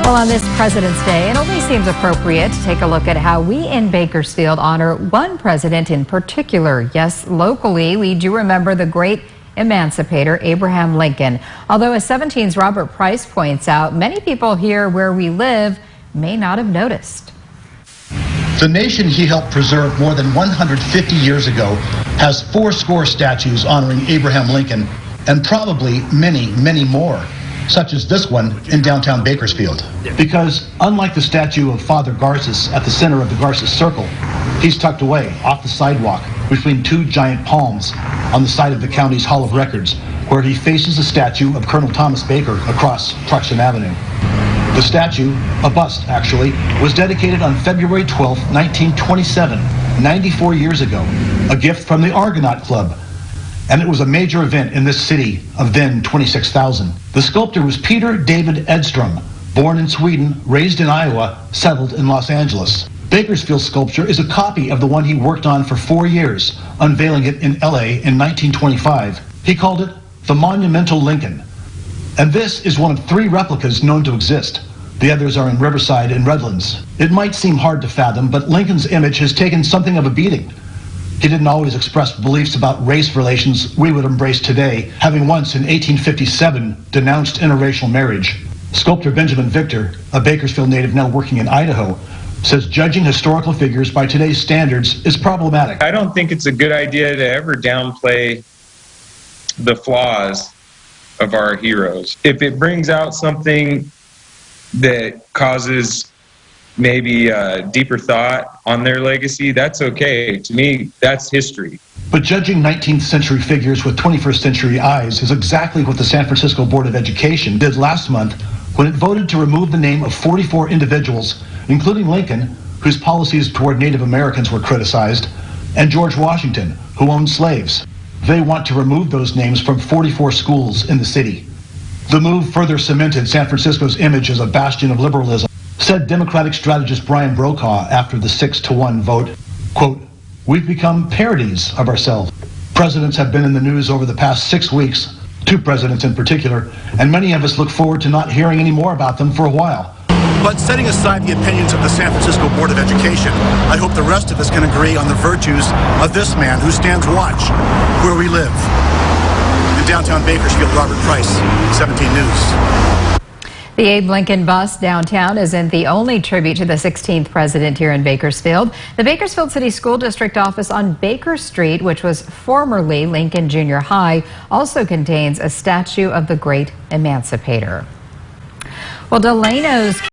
Well, on this President's Day, it only seems appropriate to take a look at how we in Bakersfield honor one president in particular. Yes, locally, we do remember the great emancipator Abraham Lincoln. Although, as 17's Robert Price points out, many people here where we live may not have noticed. The nation he helped preserve more than 150 years ago has 4 statues honoring Abraham Lincoln, and probably many, many more, such as this one in downtown Bakersfield. Because unlike the statue of Father Garces at the center of the Garces Circle, he's tucked away off the sidewalk between 2 giant palms on the side of the county's Hall of Records, where he faces a statue of Colonel Thomas Baker across Truxtun Avenue. The statue, a bust actually, was dedicated on February 12, 1927, 94 years ago, a gift from the Argonaut Club. And it was a major event in this city of then 26,000. The sculptor was Peter David Edstrom, born in Sweden, raised in Iowa, settled in Los Angeles. Bakersfield's sculpture is a copy of the one he worked on for 4 years, unveiling it in LA in 1925. He called it the Monumental Lincoln. And this is one of 3 replicas known to exist. The others are in Riverside and Redlands. It might seem hard to fathom, but Lincoln's image has taken something of a beating. He didn't always express beliefs about race relations we would embrace today, having once in 1857 denounced interracial marriage. Sculptor Benjamin Victor, a Bakersfield native now working in Idaho, says judging historical figures by today's standards is problematic. I don't think it's a good idea to ever downplay the flaws of our heroes. If it brings out something that causes maybe deeper thought on their legacy, that's okay. To me, that's history. But judging 19th century figures with 21st century eyes is exactly what the San Francisco Board of Education did last month when it voted to remove the name of 44 individuals, including Lincoln, whose policies toward Native Americans were criticized, and George Washington, who owned slaves. They want to remove those names from 44 schools in the city. The move further cemented San Francisco's image as a bastion of liberalism, said Democratic strategist Brian Brokaw after the 6-1 vote. Quote, "We've become parodies of ourselves." Presidents have been in the news over the past 6 weeks, 2 presidents in particular, and many of us look forward to not hearing any more about them for a while. But setting aside the opinions of the San Francisco Board of Education, I hope the rest of us can agree on the virtues of this man who stands watch where we live. In downtown Bakersfield, Robert Price, 17 News. The Abe Lincoln bust downtown isn't the only tribute to the 16th president here in Bakersfield. The Bakersfield City School District office on Baker Street, which was formerly Lincoln Junior High, also contains a statue of the great emancipator. Well, Delano's